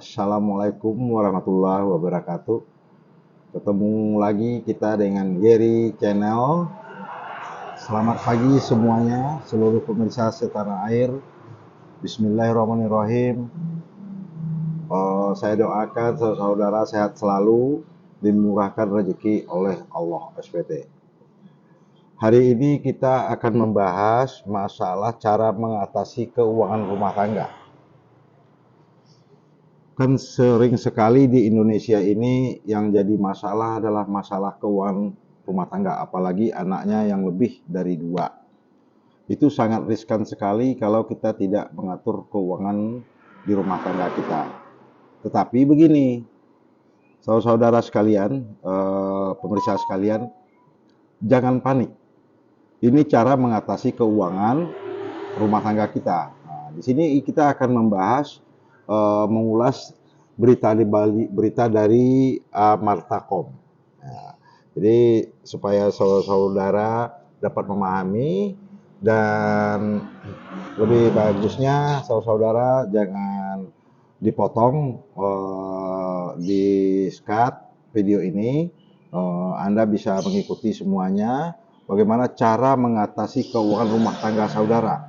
Assalamualaikum warahmatullahi wabarakatuh. Ketemu lagi kita dengan Gary Channel. Selamat pagi semuanya, seluruh pemirsa setanah air. Bismillahirrahmanirrahim. Saya doakan saudara-saudara sehat selalu, dimurahkan rezeki oleh Allah SWT. Hari ini kita akan membahas masalah cara mengatasi keuangan rumah tangga. Kan sering sekali di Indonesia ini yang jadi masalah adalah masalah keuangan rumah tangga, apalagi anaknya yang lebih dari 2. Itu sangat riskan sekali kalau kita tidak mengatur keuangan di rumah tangga kita. Tetapi begini, saudara-saudara sekalian, pemirsa sekalian, jangan panik. Ini cara mengatasi keuangan rumah tangga kita. Nah, di sini kita akan membahas mengulas berita dari Martakom. Nah, jadi supaya saudara dapat memahami, dan lebih bagusnya saudara jangan dipotong di skat video ini. Anda bisa mengikuti semuanya, bagaimana cara mengatasi keuangan rumah tangga saudara.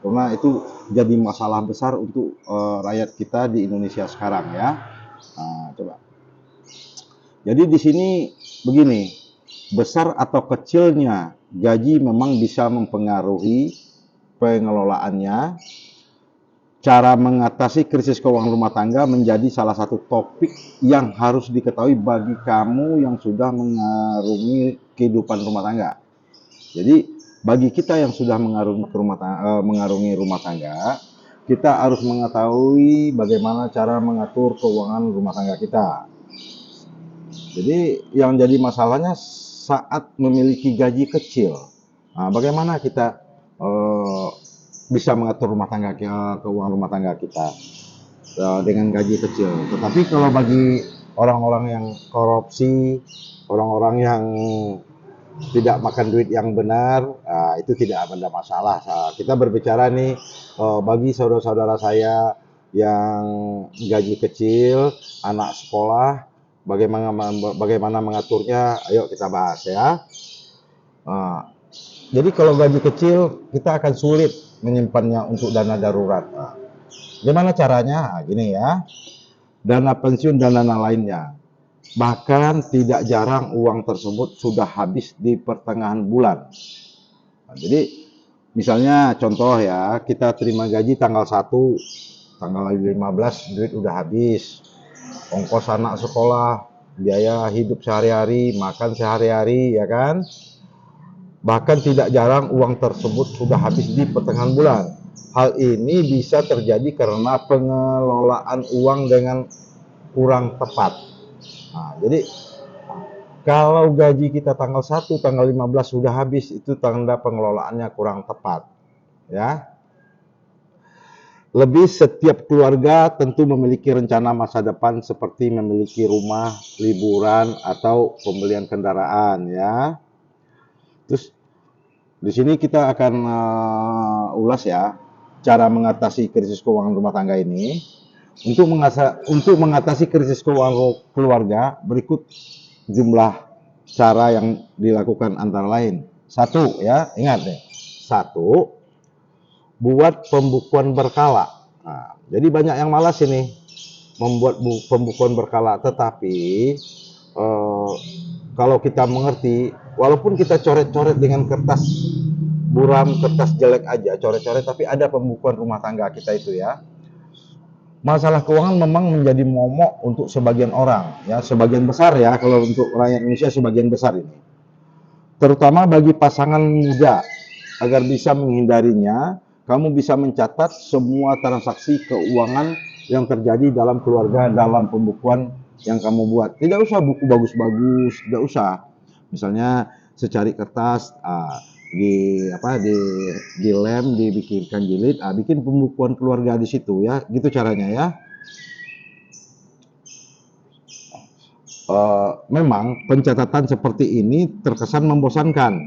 Karena itu jadi masalah besar untuk rakyat kita di Indonesia sekarang ya. Nah, coba. Jadi di sini begini, besar atau kecilnya gaji memang bisa mempengaruhi pengelolaannya. Cara mengatasi krisis keuangan rumah tangga menjadi salah satu topik yang harus diketahui bagi kamu yang sudah mengarungi kehidupan rumah tangga. Jadi bagi kita yang sudah mengarungi rumah tangga, kita harus mengetahui bagaimana cara mengatur keuangan rumah tangga kita. Jadi yang jadi masalahnya saat memiliki gaji kecil. Nah, bagaimana kita bisa mengatur keuangan rumah tangga kita dengan gaji kecil. Tetapi kalau bagi orang-orang yang korupsi, orang-orang yang tidak makan duit yang benar, itu tidak ada masalah. Kita berbicara nih bagi saudara-saudara saya yang gaji kecil, anak sekolah, bagaimana mengaturnya, ayo kita bahas ya. Jadi kalau gaji kecil, kita akan sulit menyimpannya untuk dana darurat. Gimana caranya? Gini ya, dana pensiun dan dana lainnya. Bahkan tidak jarang uang tersebut sudah habis di pertengahan bulan. Nah, jadi misalnya contoh ya, kita terima gaji tanggal 1, tanggal 15 duit udah habis. Ongkos anak sekolah, biaya hidup sehari-hari, makan sehari-hari, ya kan? Bahkan tidak jarang uang tersebut sudah habis di pertengahan bulan. Hal ini bisa terjadi karena pengelolaan uang dengan kurang tepat. Nah, jadi kalau gaji kita tanggal 1, tanggal 15 sudah habis, itu tanda pengelolaannya kurang tepat. Ya. Lebih setiap keluarga tentu memiliki rencana masa depan seperti memiliki rumah, liburan, atau pembelian kendaraan ya. Terus di sini kita akan ulas ya cara mengatasi krisis keuangan rumah tangga ini. Untuk mengatasi krisis keuangan keluarga, berikut jumlah cara yang dilakukan antara lain. 1 ya, ingat deh. 1, buat pembukuan berkala. Nah, jadi banyak yang malas ini membuat pembukuan berkala, tetapi kalau kita mengerti, walaupun kita coret-coret dengan kertas buram, kertas jelek aja, coret-coret, tapi ada pembukuan rumah tangga kita itu ya. Masalah keuangan memang menjadi momok untuk sebagian orang, ya, sebagian besar ya, kalau untuk rakyat Indonesia sebagian besar ini. Terutama bagi pasangan muda, agar bisa menghindarinya, kamu bisa mencatat semua transaksi keuangan yang terjadi dalam keluarga dalam pembukuan yang kamu buat. Tidak usah buku bagus-bagus, tidak usah. Misalnya secari kertas, di lem dibikinkan jilid, bikin pembukuan keluarga di situ ya, gitu caranya ya. Memang pencatatan seperti ini terkesan membosankan,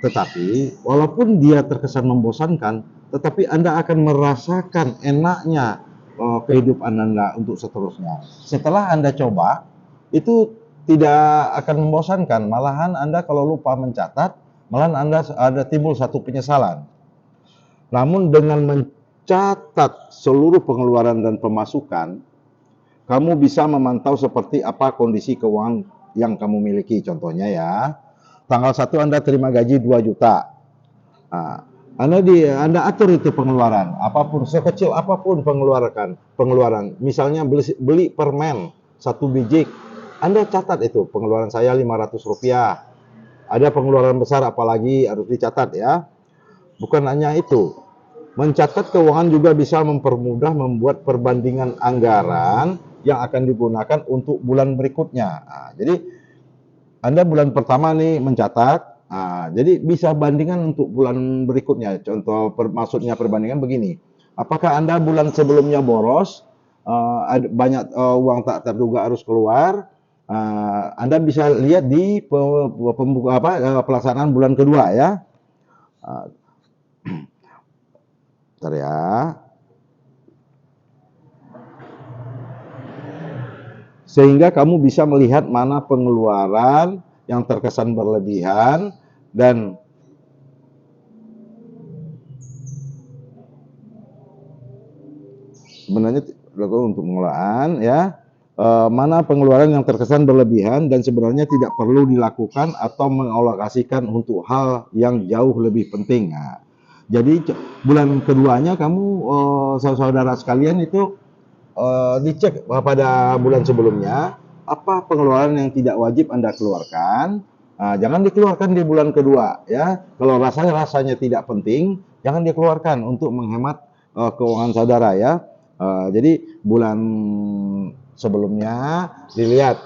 tetapi walaupun dia terkesan membosankan, tetapi Anda akan merasakan enaknya kehidupan Anda untuk seterusnya. Setelah Anda coba, itu tidak akan membosankan, malahan Anda kalau lupa mencatat, malahan Anda ada timbul satu penyesalan. Namun dengan mencatat seluruh pengeluaran dan pemasukan, kamu bisa memantau seperti apa kondisi keuangan yang kamu miliki. Contohnya ya, tanggal 1 Anda terima gaji 2 juta. Nah, Anda atur itu pengeluaran, apapun, sekecil apapun pengeluaran. Misalnya beli permen 1 biji, Anda catat itu pengeluaran saya Rp500. Ada pengeluaran besar apalagi harus dicatat ya. Bukan hanya itu, mencatat keuangan juga bisa mempermudah membuat perbandingan anggaran yang akan digunakan untuk bulan berikutnya. Nah, jadi Anda bulan pertama nih mencatat, jadi bisa bandingkan untuk bulan berikutnya. Contoh maksudnya perbandingan begini, apakah Anda bulan sebelumnya boros, banyak uang tak terduga harus keluar, Anda bisa lihat di pelaksanaan bulan kedua ya. Bentar ya. Sehingga kamu bisa melihat mana pengeluaran yang terkesan berlebihan dan sebenarnya dilakukan untuk pengelolaan ya, mana pengeluaran yang terkesan berlebihan dan sebenarnya tidak perlu dilakukan atau mengalokasikan untuk hal yang jauh lebih penting. Nah, jadi bulan keduanya kamu saudara sekalian itu dicek pada bulan sebelumnya apa pengeluaran yang tidak wajib Anda keluarkan. Jangan dikeluarkan di bulan kedua ya. Kalau rasanya tidak penting, jangan dikeluarkan untuk menghemat keuangan saudara ya. Jadi bulan sebelumnya dilihat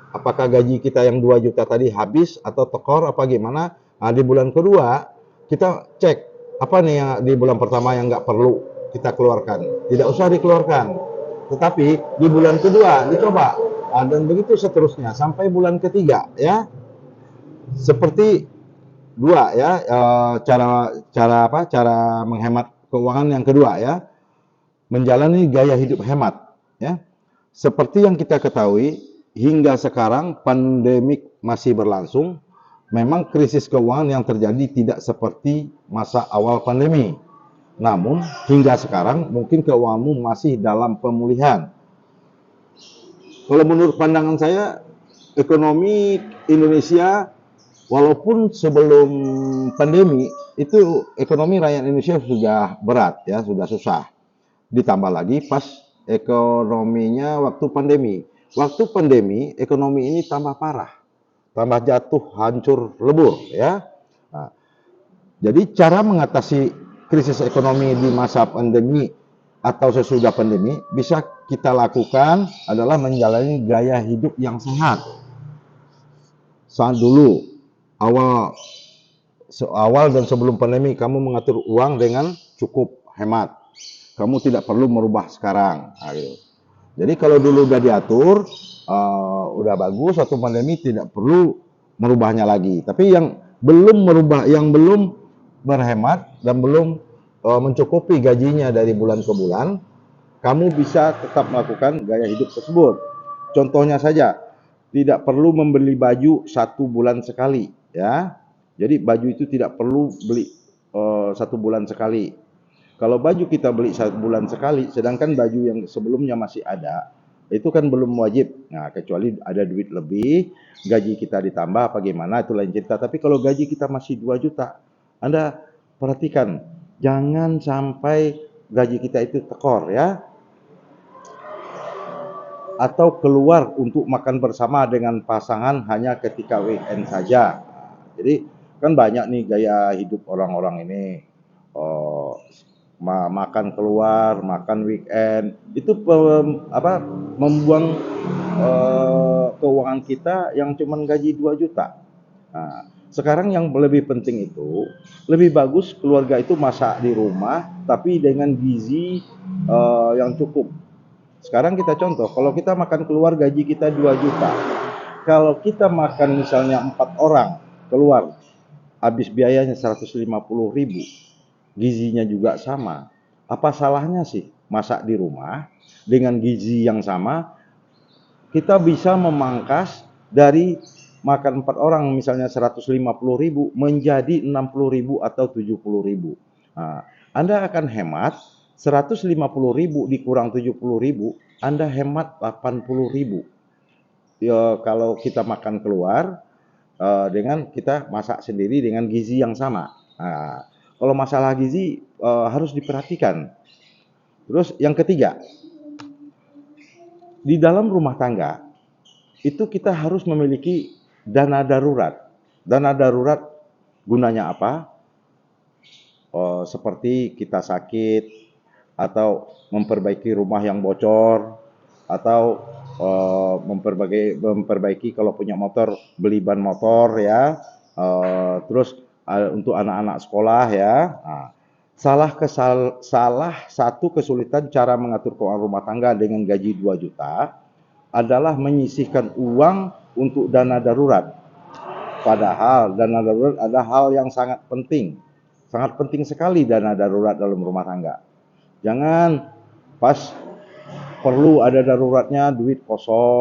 apakah gaji kita yang 2 juta tadi habis atau tekor apa gimana. Di bulan kedua kita cek apa nih yang di bulan pertama yang nggak perlu kita keluarkan, tidak usah dikeluarkan. Tetapi di bulan kedua dicoba, dan begitu seterusnya sampai bulan ketiga ya. Seperti dua ya, cara menghemat keuangan yang kedua ya, menjalani gaya hidup hemat ya. Seperti yang kita ketahui, hingga sekarang pandemik masih berlangsung. Memang krisis keuangan yang terjadi tidak seperti masa awal pandemi. Namun hingga sekarang mungkin keuanganmu masih dalam pemulihan. Kalau menurut pandangan saya, ekonomi Indonesia walaupun sebelum pandemi itu ekonomi rakyat Indonesia sudah berat ya, sudah susah. Ditambah lagi pas ekonominya waktu pandemi. Waktu pandemi ekonomi ini tambah parah, tambah jatuh, hancur, lebur ya. Nah, jadi cara mengatasi krisis ekonomi di masa pandemi atau sesudah pandemi bisa kita lakukan adalah menjalani gaya hidup yang sehat. Saat dulu awal dan sebelum pandemi kamu mengatur uang dengan cukup hemat. Kamu tidak perlu merubah sekarang. Gitu. Jadi kalau dulu udah diatur, udah bagus, waktu pandemi tidak perlu merubahnya lagi. Tapi yang belum merubah, yang belum berhemat dan belum mencukupi gajinya dari bulan ke bulan, kamu bisa tetap melakukan gaya hidup tersebut. Contohnya saja, tidak perlu membeli baju 1 bulan sekali, ya. Jadi baju itu tidak perlu beli 1 bulan sekali. Kalau baju kita beli 1 bulan sekali, sedangkan baju yang sebelumnya masih ada, itu kan belum wajib. Nah, kecuali ada duit lebih, gaji kita ditambah apa gimana, itu lain cerita. Tapi kalau gaji kita masih 2 juta, Anda perhatikan, jangan sampai gaji kita itu tekor ya. Atau keluar untuk makan bersama dengan pasangan hanya ketika weekend saja. Jadi kan banyak nih gaya hidup orang-orang ini. Makan keluar, makan weekend, itu membuang keuangan kita yang cuma gaji 2 juta. Nah, sekarang yang lebih penting itu, lebih bagus keluarga itu masak di rumah, tapi dengan gizi yang cukup. Sekarang kita contoh, kalau kita makan keluar gaji kita 2 juta, kalau kita makan misalnya 4 orang keluar, habis biayanya 150.000, gizinya juga sama. Apa salahnya sih masak di rumah dengan gizi yang sama, kita bisa memangkas dari makan 4 orang misalnya 150.000 menjadi 60.000 atau 70.000. Nah, Anda akan hemat 150.000 dikurang 70.000, Anda hemat 80.000. Ya, kalau kita makan keluar dengan kita masak sendiri dengan gizi yang sama. Nah, kalau masalah gizi harus diperhatikan. Terus yang ketiga, di dalam rumah tangga itu kita harus memiliki dana darurat. Dana darurat gunanya apa? Seperti kita sakit, atau memperbaiki rumah yang bocor, atau memperbaiki kalau punya motor, beli ban motor ya. Terus untuk anak-anak sekolah ya. Nah, salah satu kesulitan cara mengatur keuangan rumah tangga dengan gaji 2 juta adalah menyisihkan uang untuk dana darurat. Padahal dana darurat ada hal yang sangat penting. Sangat penting sekali dana darurat dalam rumah tangga. Jangan pas perlu ada daruratnya duit kosong.